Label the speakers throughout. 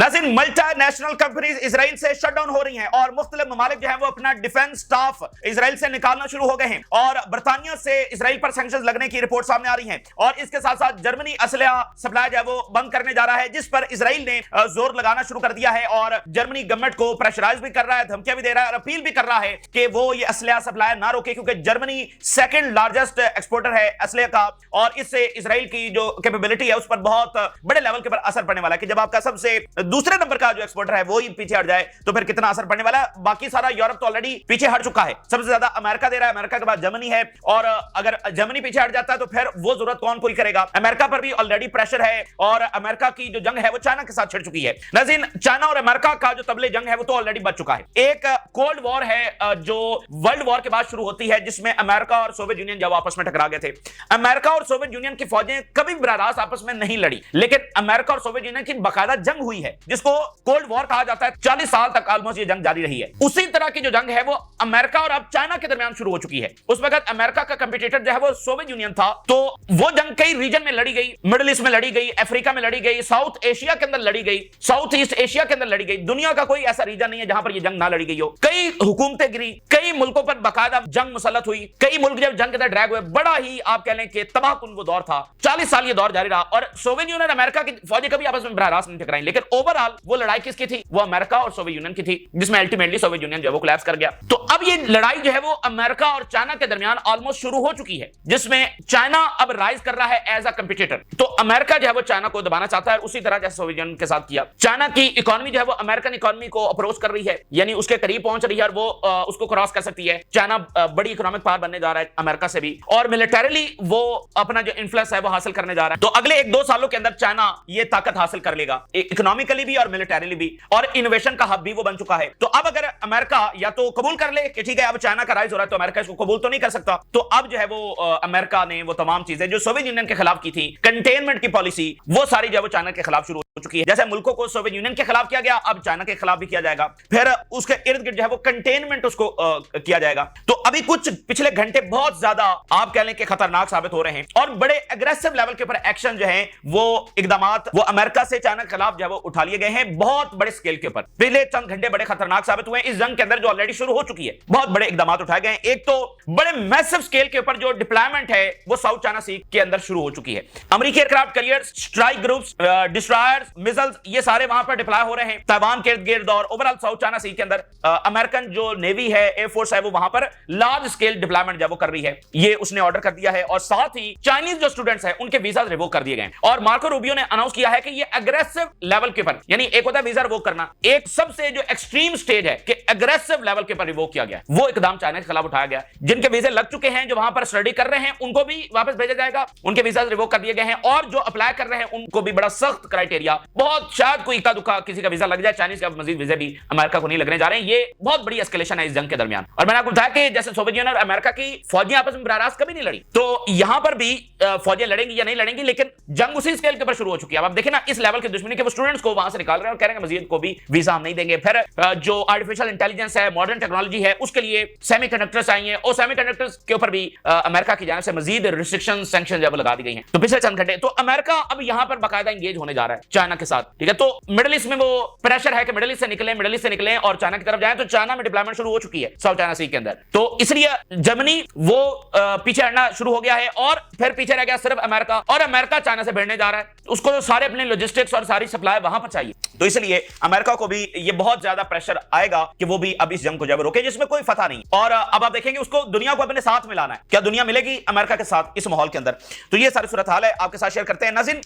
Speaker 1: नाज़रीन, multinational companies Israel से shutdown हो रही हैं और मुख्तलिफ ममालिक जो है वो अपना डिफेंस स्टाफ इजराइल से निकालना शुरू हो गए हैं और बरतानिया से इजराइल पर सैंक्शंस लगने की रिपोर्ट सामने आ रही है और इसके साथ साथ जर्मनी असलहा सप्लाई जो है वो बंद करने जा रहा है, जिस पर इजराइल ने जोर लगाना शुरू कर दिया है और जर्मनी गवर्नमेंट को प्रेशराइज भी कर रहा है, धमकियां भी दे रहा है और अपील भी कर रहा है कि वो ये असलहा सप्लाई ना रोके, क्योंकि जर्मनी सेकंड लार्जेस्ट एक्सपोर्टर है असलहे का और इससे इजराइल की जो कैपेबिलिटी है उस पर बहुत बड़े लेवल के पर असर पड़ने वाला है कि जब आपका सबसे दूसरे नंबर का जो एक्सपोर्टर है वो ही पीछे हट जाए तो फिर कितना असर पड़ने वाला है। बाकी सारा यूरोप तो ऑलरेडी पीछे हट चुका है, सबसे ज्यादा अमेरिका दे रहा है, अमेरिका के बाद जर्मनी है और अगर जर्मनी पीछे हट जाता है तो फिर वो जरूरत कौन पूरी करेगा। अमेरिका पर भी ऑलरेडी प्रेशर है और अमेरिका की जो जंग है वो चाइना के साथ छिड़ चुकी है। नाज़रीन, चाइना और अमेरिका का जो तबले जंग है वो तो ऑलरेडी बच चुका है। एक कोल्ड वॉर है जो वर्ल्ड वॉर के बाद शुरू होती है, जिसमें अमेरिका और सोवियत यूनियन जब आपस में टकरा गए थे। अमेरिका और सोवियत यूनियन की फौजें कभी बराह रास्त आपस में नहीं लड़ी, लेकिन अमेरिका और सोवियत यूनियन की बाकायदा जंग हुई है जिसको कोल्ड वॉर कहा जाता है। 40 साल तक ऑलमोस्ट ये जंग जारी रही है। उसी तरह की जो जंग है वो अमेरिका और अब चाइना के दरमियान शुरू हो चुकी है। उस वक्त अमेरिका का कंपटीटर जो है वो सोवियत यूनियन था, तो वो जंग कई रीजन में लड़ी गई, मिडिल ईस्ट में लड़ी गई, अफ्रीका में लड़ी गई, साउथ एशिया के अंदर लड़ी गई, साउथ ईस्ट एशिया के अंदर लड़ी गई। दुनिया का कोई ऐसा रीजन नहीं है जहां पर यह जंग ना लड़ी गई हो। कई हुकूमतें गिरी, कई मुल्कों पर बाकायदा जंग मुसल्लत हुई, कई मुल्क जब जंग के अंदर ड्रैग हुए, बड़ा ही आप कह लें कि तबाहकुन वो दौर था। 40 साल ये दौर जारी रहा और सोवियत यूनियन और अमेरिका की फौजें कभी आपस में बराह रास्त नहीं टकराई, लेकिन ओवरऑल वो लड़ाई किसकी थी? वो अमेरिका और सोवियत यूनियन की थी, जिसमें अल्टीमेटली सोवियत यूनियन जो वो कोलैप्स कर गया। तो अब ये लड़ाई जो है वो अमेरिका और चाइना के दरमियान ऑलमोस्ट शुरू हो चुकी है, जिसमें चाइना अब राइज कर रहा है एज अ कंपटीटर। तो अमेरिका जो है वो चाइना को दबाना चाहता है, उसी तरह जैसे सोवियत यूनियन के साथ किया। चाइना की इकोनॉमी जो है वो अमेरिकन इकोनॉमी को अप्रोच कर रही है, यानी उसके करीब पहुंच रही है और वो उसको क्रॉस कर सकती है। चाइना बड़ी इकोनॉमिक पावर बनने जा रहा है अमेरिका से भी और मिलिटरीली वो अपना जो इन्फ्लुएंस है वो हासिल करने जा रहा है। तो अगले 1-2 सालों के अंदर चाइना ये ताकत हासिल कर लेगा, इकोनॉमिकली भी और मिलिटरीली भी, और इनोवेशन का हब भी वो बन चुका है। तो अब अगर अमेरिका या तो कबूल कर ले कि ठीक है अब चाइना का राइज हो रहा है, तो अमेरिका इसको कबूल तो नहीं कर सकता। तो अब जो है वो अमेरिका ने वो तमाम चीजें जो सोवियत यूनियन के खिलाफ की थी, कंटेनमेंट की पॉलिसी, वो सारी जो है वो चाइना के खिलाफ शुरू हो चुकी है। जैसे मुल्कों को सोवियत यूनियन के खिलाफ किया गया, अब चाइना के खिलाफ भी किया जाएगा, फिर उसके इर्द गिर्द जो है वो कंटेनमेंट उसको किया जाएगा। तो अभी कुछ पिछले घंटे बहुत ज्यादा आप कह लें कि खतरनाक साबित हो रहे हैं और बड़े एग्रेसिव लेवल के ऊपर एक्शन जो है वो इकदामात वो अमेरिका से चाइना के खिलाफ जो है वो उठा लिए गए हैं, बहुत बड़े स्केल के ऊपर। पिछले चंद घंटे बड़े खतरनाक साबित हुए इस जंग के अंदर जो ऑलरेडी शुरू हो चुकी है। बहुत बड़े इकदामात उठाए गए हैं। एक तो बड़े मैसिव स्केल के ऊपर जो डिप्लॉयमेंट है वो साउथ चाइना सी के अंदर शुरू हो चुकी है। अमेरिकी aircraft carriers, strike groups, destroyers, missiles, ये सारे वहां पर डिप्लॉय हो रहे हैं ताइवान के इर्द गिर्द और ओवरऑल साउथ चाइना सी के अंदर। अमेरिकन जो नेवी है, एयरफोर्स है, वो वहां पर लार्ज स्केल डिप्लॉयमेंट जब वो कर रही है, ये उसने ऑर्डर कर दिया है और साथ ही चाइनीज जो स्टूडेंट्स हैं उनके वीजा रिवोक कर दिए गए हैं। और मार्को रूबियो ने अनाउंस किया है कि ये एग्रेसिव लेवल के ऊपर, यानी एक होता है वीजा रिवोक करना, एक सबसे जो एक्सट्रीम स्टेज है कि एग्रेसिव लेवल के ऊपर रिवोक किया गया, वो इकदाम चाइना के खिलाफ उठाया गया। जिनके वीजे लग चुके हैं, जो वहां पर स्टडी कर रहे हैं, उनको भी वापस भेजा जाएगा, उनके वीजा रिवोक कर दिए गए हैं। और जो अप्लाई कर रहे हैं उनको भी बड़ा सख्त क्राइटेरिया, बहुत शायद कोई इक्का दुक्का किसी का वीजा लग जाए, चाइनीज का मजीद वीजा भी अमेरिका को नहीं लगने जा रहे हैं। ये बहुत बड़ी एस्केलेशन है इस जंग के दरमियान। और मैंने आपको बताया कि जैसे सोवियत यूनियन और अमेरिका की फौजें आपस में बराह रास्त कभी नहीं लड़ी, तो यहां पर भी फौजें लड़ेंगी या नहीं लड़ेंगी, लेकिन जंग उसी स्केल के ऊपर शुरू हो चुकी है। अब देखिए ना इस लेवल की दुश्मनी के वो स्टूडेंट्स को वहां से निकाल रहे हैं और कह रहे हैं मजीद को भी वीजा हम नहीं देंगे। फिर जो आर्टिफिशियल इंटेलिजेंस है, मॉडर्न टेक्नोलॉजी है, उसके लिए सेमीकंडक्टर्स चाहिए और सेमीकंडक्टर्स के ऊपर भी अमेरिका की जानिब से मजीद रिस्ट्रिक्शन सैंक्शन जब लगा दी गई हैं। तो पिछले चंद घंटे तो अमेरिका अब यहां पर बाकायदा एंगेज होने जा रहा है चाइना के साथ, ठीक है। तो मिडिल ईस्ट में वो प्रेशर है कि मिडिल ईस्ट से निकले और चाइना की तरफ जाए, तो चाइना में डिप्लॉयमेंट शुरू हो चुकी है साउथ चाइना सी के अंदर। तो इसलिए जर्मनी वो पीछे हटना शुरू हो गया है और फिर पीछे रह गया सिर्फ अमेरिका, और अमेरिका चाइना से भिड़ने जा रहा है। उसको तो सारे अपने लॉजिस्टिक्स और सारी सप्लाई वहां पर चाहिए, तो इसलिए अमेरिका को भी ये बहुत ज्यादा प्रेशर आएगा कि वो भी अब इस जंग को जब रोके, जिसमें कोई फतह नहीं। और अब आप देखेंगे उसको दुनिया को अपने साथ मिलाना है। क्या दुनिया मिलेगी अमेरिका के साथ इस माहौल के अंदर? तो ये सारी सूरत हाल है, आपके साथ शेयर करते हैं। नाज़रीन,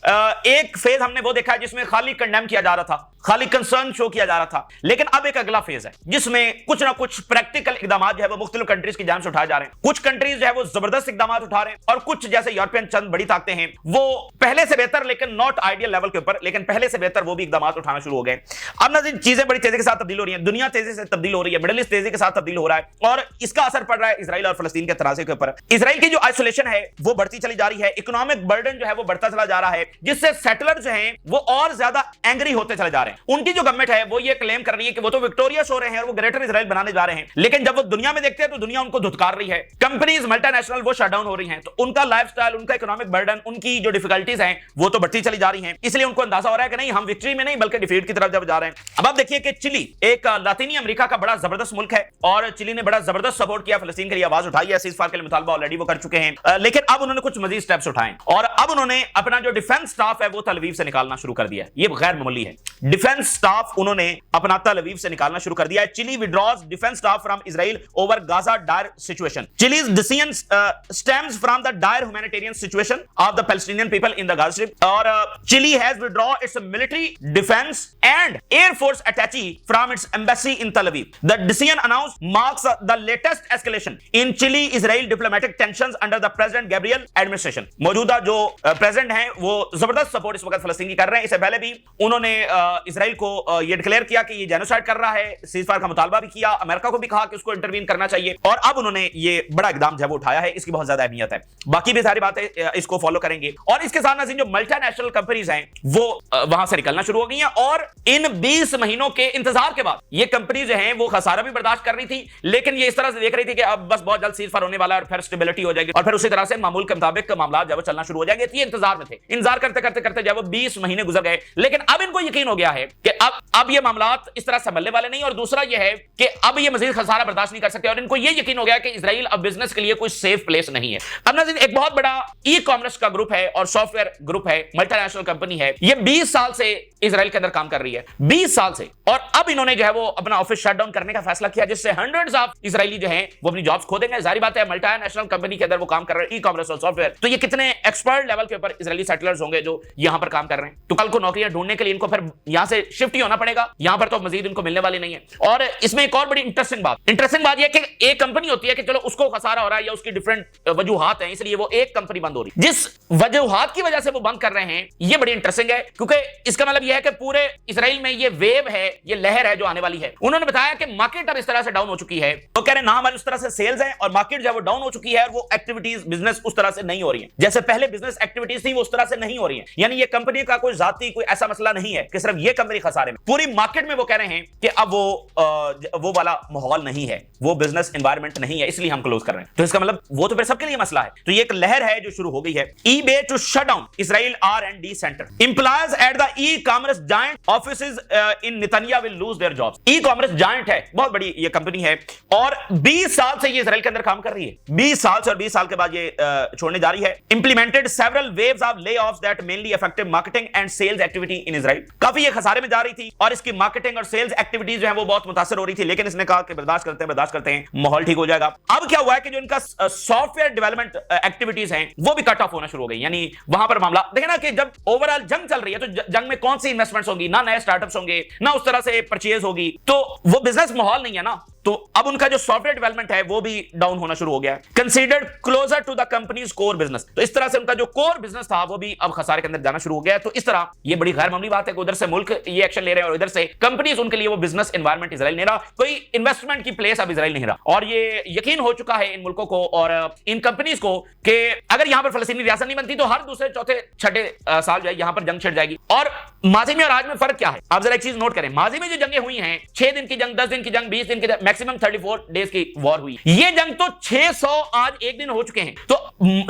Speaker 1: एक फेज हमने वो देखा है जिसमें खाली कंडेम किया जा रहा था, खाली कंसर्न शो किया जा रहा था, लेकिन अब एक अगला फेज है जिसमें कुछ ना कुछ प्रैक्टिकल इकदाम जो है वो मुख्तलिफ कंट्रीज की जानिब से उठाए जा रहे हैं। कुछ कंट्रीज जो है वो जबरदस्त इकदाम उठा रहे हैं और कुछ जैसे यूरोपियन चंद बड़ी ताकतें हैं वो पहले से बेहतर, लेकिन नॉट आइडियल लेवल के ऊपर, लेकिन पहले से बेहतर वो भी इकदाम उठाना शुरू हो गए। अब नाज़रीन चीजें बड़ी तेजी के साथ तब्दील हो रही है, दुनिया तेजी से तब्दील हो रही है, मिडिल ईस्ट तेजी के साथ तब्दील हो रहा है और इसका असर पड़ रहा है इजराइल और फलस्तीन के तनाज़े के ऊपर। इजराइल की जो आइसोलेशन है वो बढ़ती चली जा रही है, इकोनॉमिक बर्डन जो है वो बढ़ता चला जा रहा है, जिससे सेटलर जो हैं वो और ज्यादा एंग्री होते चले जा रहे हैं। है। उनकी जो गवर्नमेंट है वो ये क्लेम कर रही है कि वो तो विक्टोरियस हो रहे हैं और वो ग्रेटर इजराइल बनाने जा रहे हैं, लेकिन जब वो दुनिया में देखते हैं तो दुनिया उनको धुतकार रही है। कंपनीज मल्टीनेशनल वो शटडाउन हो रही हैं, तो उनका लाइफस्टाइल, उनका इकोनॉमिक बर्डन, उनकी जो डिफिकल्टीज हैं वो तो बढ़ती चली जा रही हैं। इसलिए उनको अंदाजा हो रहा है कि नहीं, हम विक्ट्री में नहीं बल्कि डिफीट की तरफ जब जा रहे हैं। अब आप देखिए कि चिली एक लातीनी अमेरिका का बड़ा जबरदस्त मुल्क है और चिली ने बड़ा जबरदस्त सपोर्ट किया, फलस्तीन के लिए आवाज उठाई है, सीज़फायर के लिए मुतालबा ऑलरेडी वो कर चुके हैं, लेकिन अब उन्होंने कुछ मजीद स्टेप्स उठाए और अब उन्होंने अपना जो डिफेंस स्टाफ है वो तल अवीव से निकालना शुरू कर दिया। ये गैर मामूली है, डिफेंस स्टाफ उन्होंने अपना तल अवीव से निकालना शुरू कर दिया है। Chile withdraws defence staff from Israel over Gaza dire situation. Chile's decision stems from the dire humanitarian situation of the Palestinian people in the Gaza Strip, और Chile has withdrawn its military, defense and air force attaché from its embassy in Tel Aviv. The decision announced marks the latest escalation in Chile-Israel diplomatic tensions under the President Gabriel administration. मौजूदा जो president हैं वो जबरदस्त support इस वक्त फलस्तीन की कर रहे हैं। इससे पहले भी उन्होंने इजराइल को ये डिक्लेयर किया कि ये जेनोसाइड कर रहा है, सीज़फायर का मुतालबा भी किया, अमेरिका को भी कहा कि उसको इंटरवीन करना चाहिए, और अब उन्होंने ये बड़ा इकदाम जो उठाया है, इसकी बहुत ज्यादा अहमियत है। बाकी भी सारी बातें इसको फॉलो करेंगे और इसके साथ नाज़रीन जो मल्टीनेशनल कंपनीज हैं वो वहां से निकलना शुरू हो गई हैं और इन 20 महीनों के इंतजार के बाद ये कंपनी जो हैं वो खसारा भी बर्दाश्त कर रही थी, लेकिन ये इस तरह से देख रही थी कि अब बस बहुत जल्द सीज़फायर होने वाला है और फिर स्टेबिलिटी हो जाएगी और फिर उसी तरह से मामूल के मुताबिक मामला जब चलना शुरू हो जाएंगे। ये इंतजार में थे, इंतजार करते करते करते जब 20 महीने गुजर गए, लेकिन अब इनको यकीन हो गया है कि अब ये मामला इस तरह संभलने वाले नहीं, और दूसरा ये है कि अब ये मजीद खसारा बर्दाश्त नहीं कर सकते और इनको ये यकीन हो गया कि इजराइल अब बिजनेस के लिए कोई सेफ प्लेस नहीं है। अब नाज़रीन एक बहुत बड़ा ई कॉमर्स का ग्रुप है और सॉफ्टवेयर ग्रुप है, मल्टीनेशनल कंपनी है, ये 20 साल से इजराइल के अंदर काम कर रही है, 20 साल से, और अब इन्होंने जो है वो अपना ऑफिस शट डाउन करने का फैसला किया, जिससे हंड्रेड्स ऑफ इजरायली जो हैं वो अपनी जॉब्स खो देंगे। जाहिर बात है मल्टीनेशनल कंपनी के अंदर वो काम कर रहे हैं, ई कॉमर्स और सॉफ्टवेयर, तो ये कितने एक्सपर्ट लेवल के ऊपर इजरायली सेटलर्स होंगे जो यहां पर काम कर रहे हैं, तो कल को नौकरियां ढूंढने के लिए इनको फिर यहां से शिफ्ट ही होना पड़ेगा, यहां पर तो मजीद इनको मिलने वाली नहीं है। और इसमें एक और बड़ी इंटरेस्टिंग बात यह कि एक कंपनी होती है कि चलो उसको खसारा हो रहा है या उसकी डिफरेंट वजूहात हैं, इसलिए वो एक कंपनी बंद हो रही है, जिस वजूहात की वजह से वो बंद कर रहे हैं ये बड़ी इंटरेस्टिंग है, क्योंकि इसका मतलब यह है कि पूरे इजराइल में ये वेव है, ये लहर है जो आने वाली है। उन्होंने बताया कि मार्केट अब इस तरह से डाउन हो चुकी है, वो कह रहे हैं ना हमारी उस तरह से सेल्स है और मार्केट जो है वो डाउन हो चुकी है और वो एक्टिविटीज बिजनेस उस तरह से नहीं हो रही है जैसे पहले बिजनेस एक्टिविटीज थी, वो उस तरह से नहीं हो रही है। यानी ये कंपनी का कोई जाती कोई ऐसा मसला नहीं है कि सिर्फ ये कंपनी खसारे में, पूरी मार्केट में वो कह रहे हैं कि अब वो वाला माहौल नहीं है, वो बिजनेस एनवायरनमेंट नहीं है, इसलिए हम क्लोज कर रहे हैं। तो इसका मतलब वो तो फिर सबके लिए मसला है। तो ये एक लहर है जो शुरू हो गई है। eBay to shut down Israel R&D center. Employees at the e-commerce giant offices in Netanya will lose their jobs. E-commerce giant है, बहुत बड़ी ये कंपनी है और 20 साल से ये इजराइल के अंदर काम कर रही है, 20 साल से, और 20 साल के बाद ये छोड़ने जा रही है। Implemented several waves of layoffs that mainly affected marketing and sales activity in Israel. काफी ये खसारे में जा रही थी और इसकी मार्केटिंग और सेल्स एक्टिविटीज जो है वो बहुत मुतासर हो रही थी, लेकिन इसने कहा कि बर्दाश्त करते हैं, माहौल ठीक हो जाएगा। अब क्या हुआ है कि जो इनका सॉफ्टवेयर डेवलपमेंट एक्टिविटीज हैं वो भी कट ऑफ होना शुरू हो गई। यानी वहां पर मामला देखें ना कि जब ओवरऑल जंग चल रही है तो जंग में कौन सी इन्वेस्टमेंट्स होंगी, ना नए स्टार्टअप्स होंगे, ना उस तरह से परचेज होगी, तो वो बिजनेस माहौल नहीं है ना। तो अब उनका जो सॉफ्टवेयर डेवलपमेंट है वो भी डाउन होना शुरू हो गया है। Considered closer to the company's core business, तो इस तरह से उनका जो कोर बिजनेस था वो भी अब खसारे के अंदर जाना शुरू हो गया है। तो इस तरह ये बड़ी गैर मामूली बात है कि उधर से मुल्क ये एक्शन ले रहे हैं और इधर से कंपनीज, उनके लिए वो बिजनेस एनवायरमेंट इजराइल नहीं रहा, कोई इन्वेस्टमेंट की प्लेस अब इजराइल नहीं रहा। और ये यकीन हो चुका है इन मुल्कों को और इन कंपनीज को कि अगर यहां पर फलस्तीनी रियासत नहीं बनती तो हर दूसरे चौथे छठे साल जो है यहां पर जंग छिड़ जाएगी। और माजी में और आज में फर्क क्या है, आप जरा एक चीज नोट करें। माजी में जो जंगें हुई हैं, 6 दिन की जंग, 10 दिन की जंग, 20 दिन की जंग, मैक्सिमम 34 डेज की वॉर हुई। ये जंग तो 600 आज एक दिन हो चुके हैं, तो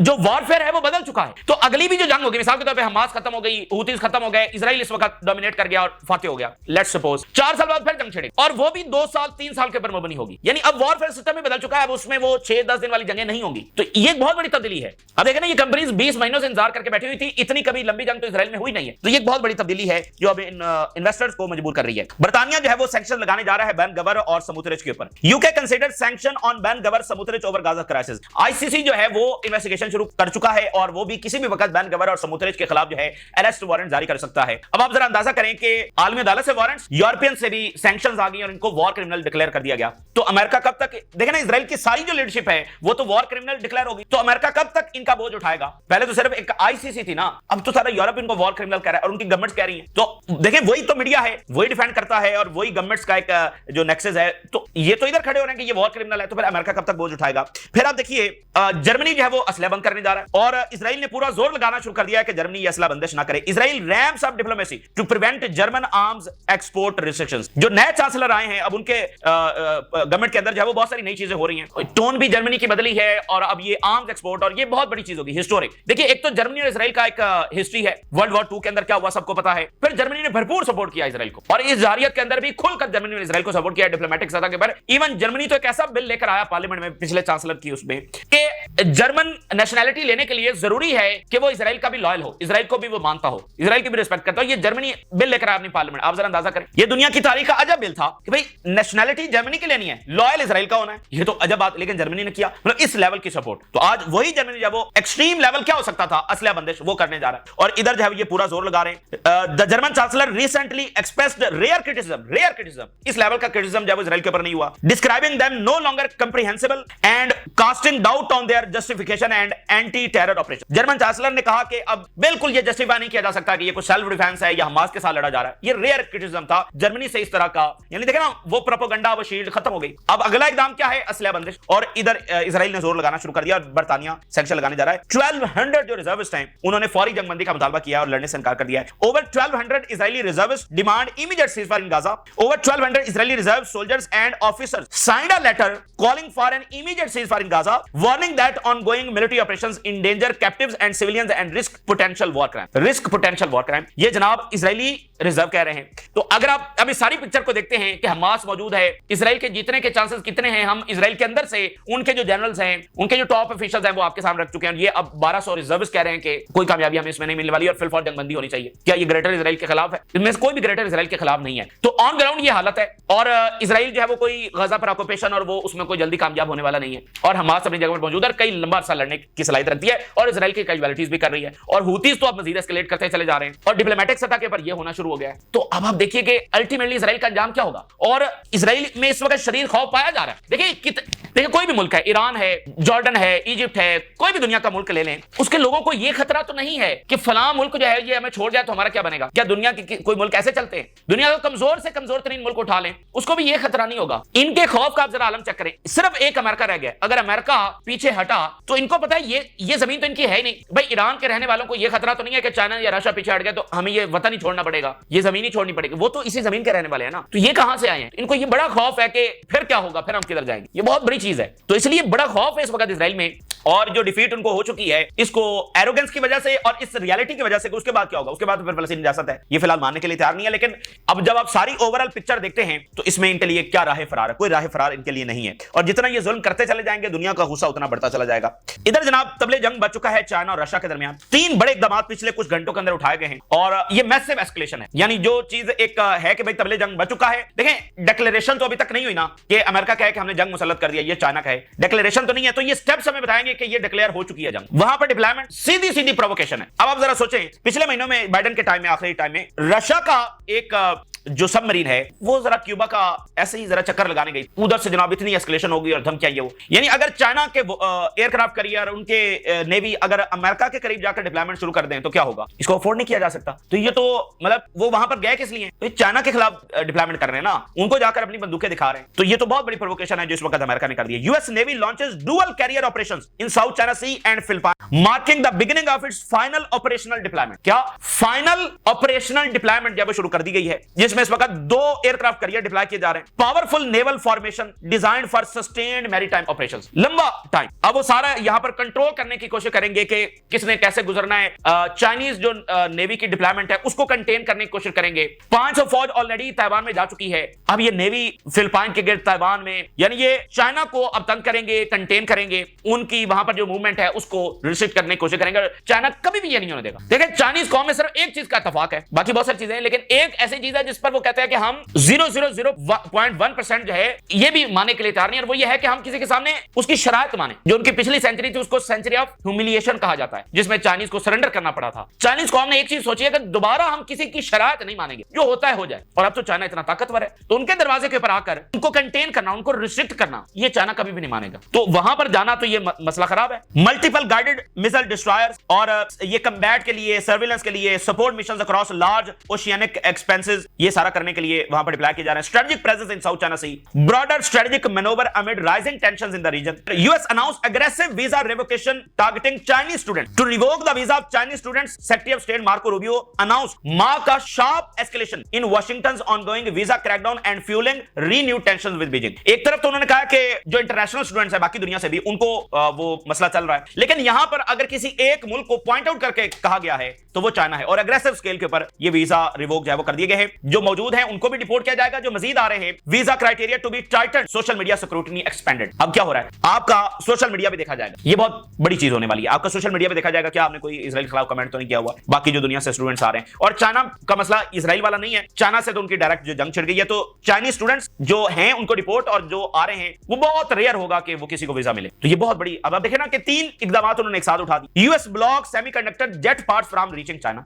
Speaker 1: जो वॉरफेयर है वो बदल चुका है। तो अगली भी जो जंग होगी, मिसाल के तौर पे हमास खत्म हो गई, हूतीज खत्म हो गए, इजराइल इस वक्त डोमिनेट कर गया और फाते हो गया, लेट्स सपोज 4 साल बाद फिर जंग छिड़ेगी और वो भी 2 साल 3 साल के ऊपर मबनी होगी। यानी अब वॉरफेयर सिस्टम में बदल चुका है, अब उसमें वो 6-10 दिन वाली जंगें नहीं होंगी। तो ये एक बहुत बड़ी तब्दीली है। अब देखें ना, ये कंपनीज 20 महीनों से इंतजार करके बैठी हुई थी, इतनी कभी लंबी जंग तो इजराइल में हुई नहीं है। तो ये एक बहुत बड़ी तब्दीली है जो अब इन इन्वेस्टर्स को मजबूर कर रही है। बर्तानिया जो है वो सैंक्शन लगाने जा रहा है बैन गवर और समुद्रज के ऊपर। UK considered sanction on Ben Gvir Smotrich over Gaza crisis. ICC जो है वो इन्वेस्टिगेशन शुरू कर चुका है और वो भी किसी भी वक्त बैन गवर और समुद्रज के खिलाफ जो है अरेस्ट वारंट जारी कर सकता है। अब आप जरा अंदाजा करें कि आलमी अदालत से वारंट्स, यूरोपियन से भी सैंक्शंस आ गई और इनको वॉर क्रिमिनल डिक्लेयर कर दिया गया। तो अमेरिका कब तक, देखें ना, इजराइल की सारी जो लीडरशिप है वो तो वॉर क्रिमिनल डिक्लेयर होगी, तो अमेरिका कब तक इनका बोझ उठाएगा। पहले तो सिर्फ एक आईसीसी थी ना, अब तो सारा यूरोप इनको वॉर क्रिमिनल कह रहा है और उनकी गवर्नमेंट्स कह रही हैं। तो देखें वही तो मीडिया है, वही डिफेंड करता है और वही गवर्नमेंट्स का एक जो नेक्सस है। तो ये तो इधर खड़े हो रहे हैं कि ये वॉर क्रिमिनल है, तो फिर अमेरिका कब तक बोझ उठाएगा? फिर आप देखिए जर्मनी जो है वो असला बंद करने जा रहा है और इजराइल ने पूरा जोर लगाना शुरू कर दिया है कि जर्मनी ये असला बंदिश ना करे। Israel rams up diplomacy to prevent German arms export restrictions. जो नए चांसलर आए हैं अब उनके गवर्नमेंट के अंदर जो है वो बहुत सारी नई चीजें हो रही हैं। टोन भी जर्मनी की बदली है और अब ये आर्म्स एक्सपोर्ट, और ये बहुत बड़ी चीज होगी हिस्टोरिक। देखिए एक तो जर्मनी और इजराइल का एक हिस्ट्री है, वर्ल्ड वॉर 2 के अंदर क्या हुआ सबको पता है। फिर जर्मनी ने भरपूर सपोर्ट किया इजराइल को, और इस जारियत के अंदर भी खुलकर जर्मनी ने इजराइल को सपोर्ट किया डिप्लोमेटिक सतह के पर। इवन जर्मनी तो एक ऐसा बिल लेकर आया पार्लियामेंट में पिछले चांसलर की उसमें कि जर्मन नेशनैलिटी लेने के लिए जरूरी है कि वो इजराइल का भी लॉयल हो, इजराइल को भी वो मानता हो, इजराइल की भी रिस्पेक्ट करता हो। ये जर्मनी बिल लेकर आया अपनी पार्लियामेंट। आप जरा अंदाजा करें, ये दुनिया की तारीख का अजब बिल था कि भाई नेशनैलिटी जर्मनी की लेनी है, लॉयल इजराइल का होना है। ये तो अजब बात, लेकिन जर्मनी ने किया, मतलब इस लेवल की सपोर्ट। तो आज वही जर्मनी जब वो एक्सट्रीम लेवल क्या हो सकता था असला बंदिश, वो करने जा रहा है। और इधर जो है ये पूरा जोर लगा रहे हैं। The German chancellor recently expressed rare criticism, इस लेवल का क्रिटिसिज्म जब इजराइल के ऊपर नहीं हुआ, describing them no longer comprehensible and casting doubt on their justification and anti terror operation. German chancellor ने कहा कि अब बिल्कुल ये जस्टिफाई नहीं किया जा सकता कि ये कुछ सेल्फ डिफेंस है या हमास के साथ लड़ा जा रहा है। ये रेयर क्रिटिसिज्म था जर्मनी से इस तरह का, यानी देखे ना वो प्रोपेगेंडा, वो शील्ड खत्म हो गई। अब अगला इकदाम क्या है? असला बंदिश। और इधर इजराइल ने जोर लगाना शुरू कर दिया और बर्तानिया सैंक्शन लगाने जा रहा है। 1200 जो रिजर्विस्ट हैं उन्होंने फौरी जंगबंदी का मुतालबा किया और लड़ने से इनकार कर दिया है। Over 1200 Israeli reservist demand immediate ceasefire in Gaza. Over 1200 Israeli reserve soldiers and officers signed a letter calling for an immediate ceasefire in Gaza, warning that ongoing military operations endanger captives and civilians and risk potential war crime. Risk potential war crime. ये जनाब Israeli reserve कह रहे हैं। तो अगर आप अब इस सारी पिक्चर को देखते हैं कि हमास मौजूद है, इजराइल के जीतने के चांसेस कितने हैं, हम इजराइल के अंदर से उनके जो जनरल्स हैं, उनके जो टॉप ऑफिशियल्स हैं वो आपके सामने रख चुके हैं। ये अब 1200 रिजर्विस्ट कह रहे हैं कि कोई कामयाबी हमें इसमें नहीं मिलने वाली और फिल फौर जंगबंदी होनी चाहिए। क्या ये ग्रेटर इजराइल के खिलाफ है? इनमें से कोई भी ग्रेटर इजराइल के खिलाफ नहीं है। तो ऑन ग्राउंड ये हालत है और इजराइल जो है वो कोई गजा पर ऑक्यूपेशन और वो उसमें कोई जल्दी कामयाब होने वाला नहीं है। और हमास अपनी जगह पर मौजूद है, कई लंबा अरसा लड़ने की सलाहियत रखती है और इजराइल की कैजुअलिटीज भी कर रही है। और हूतीज तो अब मजीद एस्केलेट करते चले जा रहे हैं और डिप्लोमेटिक सतह के ऊपर ये होना शुरू हो गया है। तो अब आप देखिए कि अल्टीमेटली इजराइल का अंजाम क्या होगा। और इजराइल में इस वक्त शरीर खौफ पाया जा रहा है। देखिए कोई भी मुल्क है, ईरान है, जॉर्डन है, इजिप्ट है, कोई भी दुनिया का मुल्क ले लें, उसके लोगों को यह खतरा तो नहीं है कि फलां मुल्क जो है ये हमें छोड़ जाए तो हमारा क्या बनेगा। क्या दुनिया के कोई मुल्क ऐसे चलते हैं? दुनिया का कमजोर से कमजोर तरीन मुल्क उठा लें, उसको भी ये खतरा नहीं होगा। इनके खौफ का आप जरा आलम चेक करें। सिर्फ एक अमेरिका रह गया। अगर अमेरिका पीछे हटा तो इनको पता है ये जमीन तो इनकी है ही नहीं। भाई ईरान के रहने वालों को यह खतरा तो नहीं है कि चाइना या रशिया पीछे हट गया तो हमें ये वतन ही छोड़ना पड़ेगा, ये जमीन ही छोड़नी पड़ेगी। वो तो इसी जमीन के रहने वाले हैं ना। तो ये कहां से आए हैं? इनको ये बड़ा खौफ है कि फिर क्या होगा, फिर हम किधर जाएंगे। ये बहुत बड़ी चीज है। तो इसलिए बड़ा खौफ है इस वक्त इजराइल में। और जो डिफीट उनको हो चुकी है इसको एरोगेंस की वजह से और इस रियलिटी की वजह से, उसके बाद क्या होगा, उसके बाद तो फिर फलस्तीन इजाजत है, ये फिलहाल मानने के लिए तैयार नहीं है। लेकिन अब जब आप सारी ओवरऑल पिक्चर देखते हैं तो इसमें इनके लिए क्या राह फरार है? कोई राह फरार इनके लिए नहीं है। और जितना ये जुल्म करते चले जाएंगे दुनिया का गुस्सा उतना बढ़ता चला जाएगा। इधर जनाब तबले जंग बच चुका है चाइना और रशिया के दरमियान। 3 बड़े इकदाम पिछले कुछ घंटों के अंदर उठाए गए हैं और ये मैसिव एस्केलेशन है। यानी जो चीज एक है कि भाई तबले जंग बच चुका है। देखें डिक्लेरेशन तो अभी तक नहीं हुई ना कि अमेरिका कहे कि हमने जंग मुसल्लत कर दिया, ये चाइना कहे, डिक्लेरेशन तो नहीं है। तो ये स्टेप्स हमें बताएंगे कि ये डिक्लेयर हो चुकी है जंग। वहां पर डिप्लॉयमेंट सीधी प्रोवोकेशन है। अब आप जरा सोचें, पिछले महीनों में बाइडेन के टाइम में, आखिरी टाइम में रशिया का एक जो सबमरीन है वो जरा क्यूबा का ऐसे ही जरा चक्कर लगाने गई। उधर से जनाब इतनी एस्केलेशन हो गई और धमकी आई है वो। यानी अगर चाइना के एयरक्राफ्ट कैरियर, उनके नेवी अगर अमेरिका के करीब जाकर डिप्लॉयमेंट शुरू कर दें तो क्या होगा? इसको अफोर्ड नहीं किया जा सकता। तो ये तो मतलब वो वहां पर गए किस लिए? तो चाइना के खिलाफ डिप्लॉयमेंट कर रहे हैं ना, उनको जाकर अपनी बंदूकें दिखा रहे हैं। तो ये तो बहुत बड़ी प्रोवोकेशन है जो इस वक्त अमेरिका ने कर दी है। US navy launches dual carrier operations in South China Sea and Philippine marking the beginning of its final operational deployment. क्या फाइनल ऑपरेशनल डिप्लॉयमेंट जब शुरू कर दी गई है, जिसमें इस वक्त 2 एयरक्राफ्ट कैरियर डिप्लॉय किए जा रहे हैं। Powerful naval formation designed for sustained maritime operations. लंबा टाइम अब वो सारा यहां पर कंट्रोल करने की कोशिश करेंगे कि किसने कैसे गुजरना है। चाइनीज जो नेवी की डिप्लॉयमेंट है उसको कंटेन करने की कोशिश करेंगे। 500 फौज ऑलरेडी ताइवान में जा चुकी है। अब ये नेवी फिलिपाइन के गिर्द ताइवान में, यानी ये चाइना को अब तंग करेंगे, कंटेन करेंगे, उनकी वहां पर जो मूवमेंट है उसको रिस्ट्रिक्ट करने की कोशिश करेंगे। चाइना कभी भी ये नहीं होने देगा। देखिए चाइनीज कौम में सिर्फ एक चीज का इत्तेफाक है, बाकी बहुत सारी चीजें हैं, लेकिन एक ऐसी चीज है जिस पर वो कहते हैं कि हम 0.01% जो है ये भी मानने के लिए तैयार नहीं है। वो ये है कि हम किसी के सामने उसकी शरारत माने। जो उनकी पिछली सेंचुरी थी उसको सेंचुरी ऑफ ह्यूमिलिएशन कहा जाता है, जिसमें चाइनीज को सरेंडर करना पड़ा था। चाइनीज कौम ने एक चीज सोची है कि दोबारा हम किसी की शरारत नहीं मानेंगे, जो होता है हो जाए। और अब तो चाइना इतना ताकतवर है तो उनके दरवाजे के ऊपर आकर उनको कंटेन करना, उनको रिस्ट्रिक्ट करना, ये चाइना कभी भी नहीं मानेगा। तो वहां पर जाना तो ये मसला खराब है। मल्टीपल गाइडेड मिसाइल डिस्ट्रॉयर्स और ये कम्बैट के लिए, सर्विलेंस के लिए, support missions across large oceanic expenses, ये सारा करने के लिए वहां पर डिप्लॉय किए जा रहे हैं। Strategic presence in South China Sea broader strategic maneuver amid rising tensions in the region. US announced aggressive visa revocation targeting Chinese students. To revoke the visa of Chinese students, Secretary of State Marco Rubio announced mark a sharp escalation in Washington's ongoing visa crackdown and fueling renewed tensions with Beijing. एक तरफ तो उन्होंने कहा कि जो international students है बाकी दुनिया से भी उनको वो मसला चल रहा है, लेकिन यहां पर अगर किसी एक मुल्क को पॉइंट आउट करके कहा गया है तो वो चाइना है और एग्रेसिव स्केल के ऊपर ये वीजा रिवोक जो है वो कर दिए गए हैं। जो मौजूद हैं उनको भी डिपोर्ट किया जाएगा, जो मजीद आ रहे हैं visa criteria to be tighten, social media scrutiny expanded. अब क्या हो रहा है, आपका सोशल मीडिया पे देखा जाएगा, ये बहुत बड़ी चीज होने वाली है। आपका सोशल मीडिया पे देखा जाएगा क्या आपने कोई इजराइल के खिलाफ कमेंट तो नहीं किया हुआ, बाकी जो दुनिया से स्टूडेंट्स आ रहे हैं। और चाइना का मसला इजराइल वाला नहीं है, चाइना से तो उनकी डायरेक्ट जो जंग छिड़ गई है, तो चाइनीज स्टूडेंट्स जो हैं उनको डिपोर्ट और जो आ रहे हैं वो बहुत रेयर होगा कि वो किसी को वीजा मिले। तो ये बहुत बड़ी, अब आप देखें ना कि 3 इकदाम उन्होंने एक साथ उठा दी। US block semiconductor jet parts from reaching China,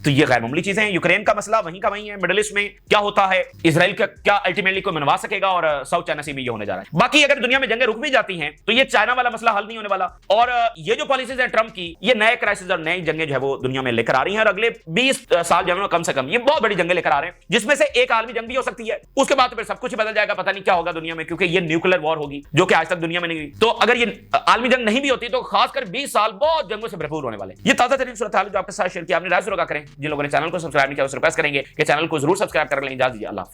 Speaker 1: तो ये गैर मामूली चीजें हैं। यूक्रेन का मसला वहीं का वहीं है, मिडिल ईस्ट में क्या होता है, इजराइल का क्या अल्टीमेटली को मनवा सकेगा, और साउथ चाइना सी में ये होने जा रहा है। बाकी अगर दुनिया में जंगें रुक भी जाती हैं तो ये चाइना वाला मसला हल नहीं होने वाला। और ये जो पॉलिसीज है ट्रंप की, ये नए क्राइसिस और नई जंगें जो है वो दुनिया में लेकर आ रही हैं, और अगले 20 साल जो है कम से कम ये बहुत बड़ी जंगें लेकर आ रहे हैं, जिसमें से एक आलमी जंग भी हो सकती है। उसके बाद तो फिर सब कुछ बदल जाएगा, पता नहीं क्या होगा दुनिया में, क्योंकि ये न्यूक्लियर वॉर होगी जो कि आज तक दुनिया में नहीं हुई। तो अगर ये आलमी जंग नहीं भी होती तो खासकर 20 साल बहुत जंगों से भरपूर होने वाले। ये ताजा तरीन सूरत हाल जो आपके साथ शेयर किया, आपने राय जरूर करें। जिन लोगों ने चैनल को सब्सक्राइब नहीं किया उसे रिक्वेस्ट करेंगे कि चैनल को जरूर सब्सक्राइब कर लें। इजाजत दीजिए, अल्लाह।